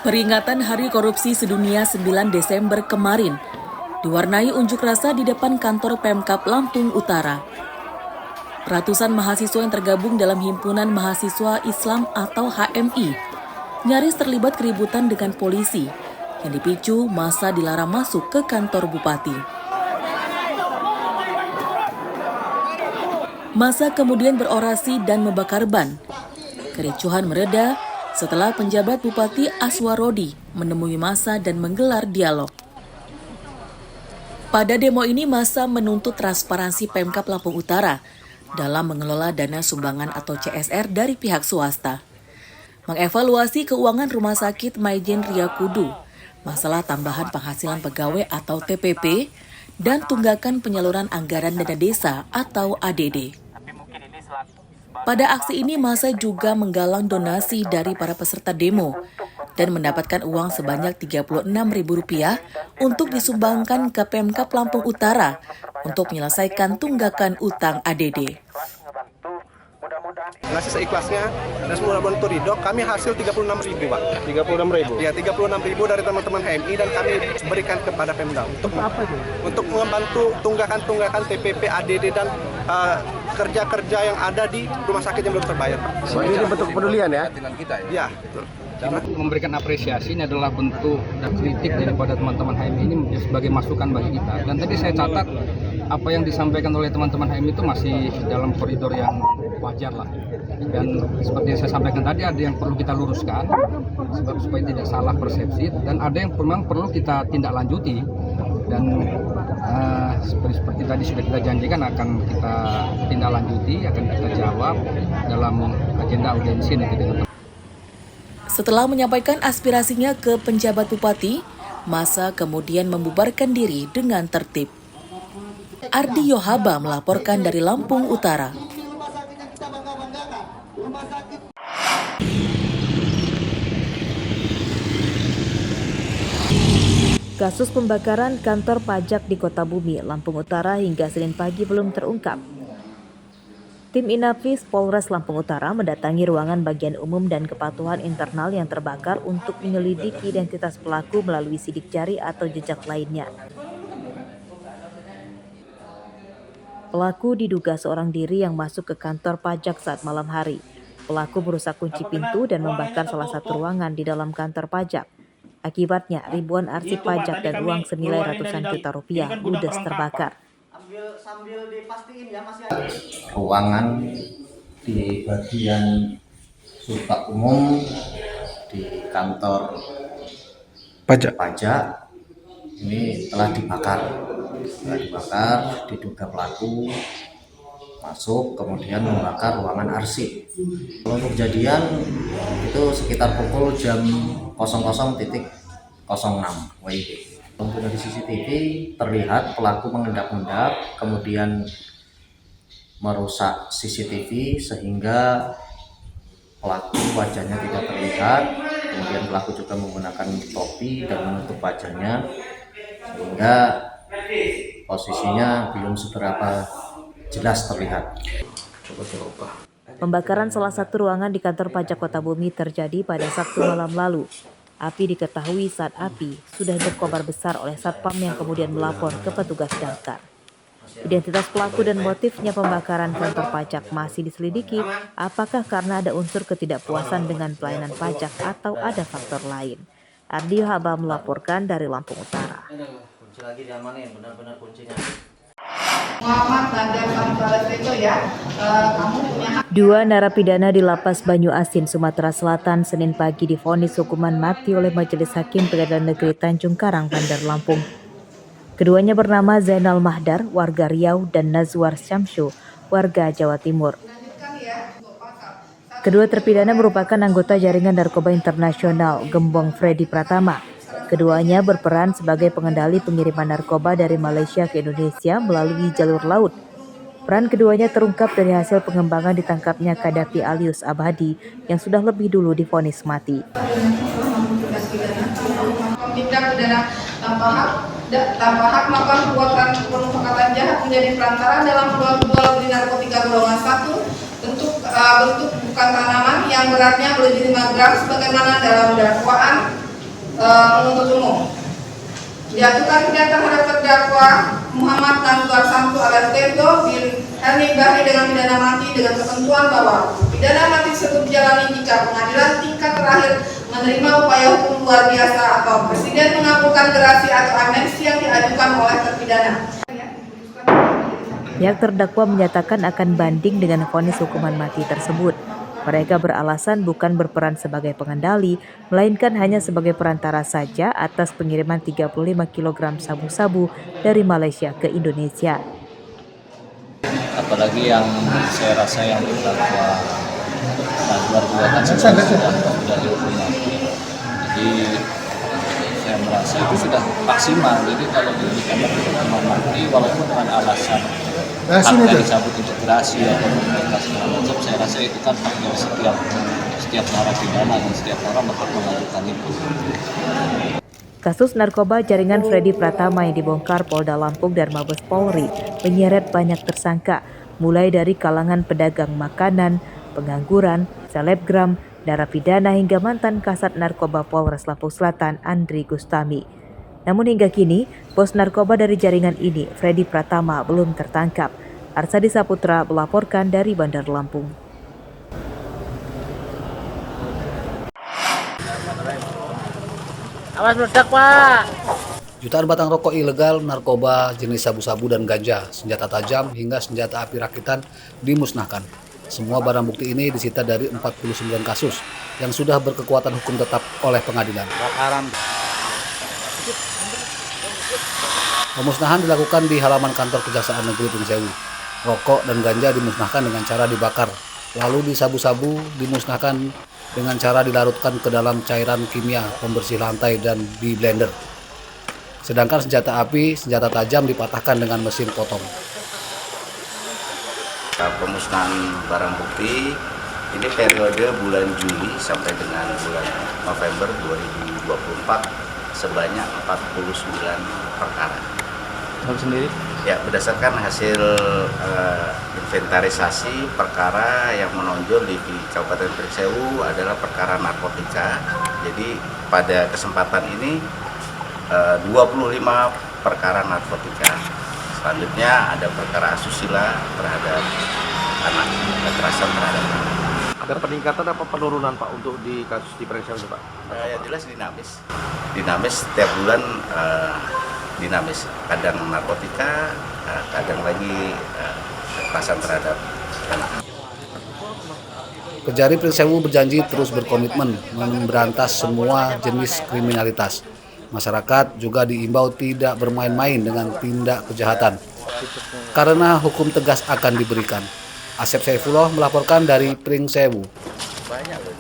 Peringatan Hari Korupsi Sedunia 9 Desember kemarin diwarnai unjuk rasa di depan kantor Pemkab Lampung Utara. Ratusan mahasiswa yang tergabung dalam Himpunan Mahasiswa Islam atau HMI nyaris terlibat keributan dengan polisi yang dipicu massa dilarang masuk ke kantor bupati. Massa kemudian berorasi dan membakar ban. Kericuhan mereda setelah penjabat Bupati Aswarodi menemui massa dan menggelar dialog. Pada demo ini massa menuntut transparansi Pemkab Lampung Utara dalam mengelola dana sumbangan atau CSR dari pihak swasta, mengevaluasi keuangan Rumah Sakit Maijen Riyakudu, masalah tambahan penghasilan pegawai atau TPP, dan tunggakan penyaluran anggaran dana desa atau ADD. Pada aksi ini massa juga menggalang donasi dari para peserta demo dan mendapatkan uang sebanyak Rp36.000 untuk disumbangkan ke Pemkab Lampung Utara untuk menyelesaikan tunggakan utang ADD. Ngasih seikhlasnya dan semua bantu ridho, kami hasil 36.000, Pak. 36.000? Ya, 36.000 dari teman-teman HMI dan kami berikan kepada Pemda. Untuk apa itu? Untuk membantu tunggakan TPP, ADD dan kerja-kerja yang ada di rumah sakit yang belum terbayar, Pak. Ini bentuk kepedulian ya? Ya, betul. Memberikan apresiasi ini adalah bentuk dan kritik daripada teman-teman HMI ini sebagai masukan bagi kita. Dan tadi saya catat apa yang disampaikan oleh teman-teman HMI itu masih dalam koridor yang wajar lah. Dan seperti yang saya sampaikan tadi, ada yang perlu kita luruskan supaya tidak salah persepsi, dan ada yang memang perlu kita tindak lanjuti. Dan seperti tadi sudah kita janjikan akan kita tindak lanjuti, akan kita jawab dalam agenda audiensi nanti dengan. Setelah menyampaikan aspirasinya ke penjabat bupati, massa kemudian membubarkan diri dengan tertib. Ardi Yohaba melaporkan dari Lampung Utara. Kasus pembakaran kantor pajak di Kota Bumi, Lampung Utara hingga Senin pagi belum terungkap. Tim Inafis Polres Lampung Utara mendatangi ruangan bagian umum dan kepatuhan internal yang terbakar untuk menyelidiki identitas pelaku melalui sidik jari atau jejak lainnya. Pelaku diduga seorang diri yang masuk ke kantor pajak saat malam hari. Pelaku merusak kunci pintu dan membakar salah satu ruangan di dalam kantor pajak. Akibatnya, ribuan arsip pajak dan uang senilai ratusan juta rupiah ludes terbakar. Ruangan di bagian surat umum di kantor pajak ini telah dibakar. Diduga pelaku masuk kemudian membakar ruangan arsip. Untuk kejadian itu sekitar pukul jam 00.06 WIB. Untuk dari CCTV terlihat pelaku mengendap-endap kemudian merusak CCTV sehingga pelaku wajahnya tidak terlihat. Kemudian pelaku juga menggunakan topi dan menutup wajahnya sehingga posisinya belum seberapa jelas terlihat. Pembakaran salah satu ruangan di kantor pajak Kota Bumi terjadi pada Sabtu malam lalu. Api diketahui saat api sudah berkobar besar oleh satpam yang kemudian melapor ke petugas damkar. Identitas pelaku dan motifnya pembakaran kantor pajak masih diselidiki, apakah karena ada unsur ketidakpuasan dengan pelayanan pajak atau ada faktor lain. Ardi Yohaba melaporkan dari Lampung Utara. Kunci lagi diamanin, benar-benar kuncinya. Dua narapidana di Lapas Banyu Asin, Sumatera Selatan, Senin pagi divonis hukuman mati oleh Majelis Hakim Pengadilan Negeri Tanjung Karang, Bandar Lampung. Keduanya bernama Zainal Mahdar, warga Riau, dan Nazwar Syamsu, warga Jawa Timur. Kedua terpidana merupakan anggota jaringan narkoba internasional Gembong Freddy Pratama. Keduanya berperan sebagai pengendali pengiriman narkoba dari Malaysia ke Indonesia melalui jalur laut. Peran keduanya terungkap dari hasil pengembangan ditangkapnya Kadafi Alius Abadi yang sudah lebih dulu divonis mati. Tindak pidana tanpa hak melakukan perbuatan permufakatan jahat menjadi perantara dalam jual beli narkotika golongan 1 bentuk bukan tanaman yang beratnya melebihi 5 gram sebagaimana dalam dakwaan menuntut umum. Dijatuhkan pidana terhadap terdakwa Muhammad Nantuar Samsu alias Tejo bin Helmi Bahri dengan pidana mati dengan ketentuan bahwa pidana mati tersebut dijalani jika pengadilan tingkat terakhir menerima upaya hukum luar biasa atau presiden mengabulkan gerasi atau amnesti yang diajukan oleh terpidana. Pihak terdakwa menyatakan akan banding dengan vonis hukuman mati tersebut. Mereka beralasan bukan berperan sebagai pengendali, melainkan hanya sebagai perantara saja atas pengiriman 35 kg sabu-sabu dari Malaysia ke Indonesia. Apalagi yang saya rasa yang terdakwa Nazwar juga kan sudah dihukum mati. Jadi saya merasa itu sudah maksimal. Jadi kalau diberikan hukuman mati walaupun dengan alasan haknya dicabut integrasi atau integrasi segala macam, saya rasa itu kan hak dari setiap narapidana dan setiap orang berhak mengajukan itu. Kasus narkoba jaringan Freddy Pratama yang dibongkar Polda Lampung dan Mabes Polri menyeret banyak tersangka, mulai dari kalangan pedagang makanan, pengangguran, selebgram, narapidana hingga mantan Kasat Narkoba Polres Lampung Selatan Andri Gustami. Namun hingga kini, bos narkoba dari jaringan ini, Freddy Pratama, belum tertangkap. Arsadi Saputra melaporkan dari Bandar Lampung. Awas meledak, Pak. Jutaan batang rokok ilegal, narkoba, jenis sabu-sabu dan ganja, senjata tajam hingga senjata api rakitan dimusnahkan. Semua barang bukti ini disita dari 49 kasus yang sudah berkekuatan hukum tetap oleh pengadilan. Pemusnahan dilakukan di halaman kantor Kejaksaan Negeri Pringsewu. Rokok dan ganja dimusnahkan dengan cara dibakar. Lalu di sabu-sabu dimusnahkan dengan cara dilarutkan ke dalam cairan kimia pembersih lantai dan di blender. Sedangkan senjata api, senjata tajam dipatahkan dengan mesin potong. Pemusnahan barang bukti ini periode bulan Juli sampai dengan bulan November 2024 sebanyak 49 perkara. Sendiri? Ya, berdasarkan hasil inventarisasi perkara yang menonjol di Kabupaten Pringsewu adalah perkara narkotika. Jadi pada kesempatan ini 25 perkara narkotika. Selanjutnya ada perkara asusila terhadap anak, kekerasan terhadap anak. Ada peningkatan apa penurunan, Pak, untuk di kasus di Pringsewu, Pak? Yang jelas dinamis. Dinamis setiap bulan, dinamis. Kadang narkotika, kadang lagi kekerasan terhadap anak. Kejari Pringsewu berjanji terus berkomitmen memberantas semua jenis kriminalitas. Masyarakat juga diimbau tidak bermain-main dengan tindak kejahatan, karena hukum tegas akan diberikan. Asep Saifullah melaporkan dari Pringsewu. Banyak loh.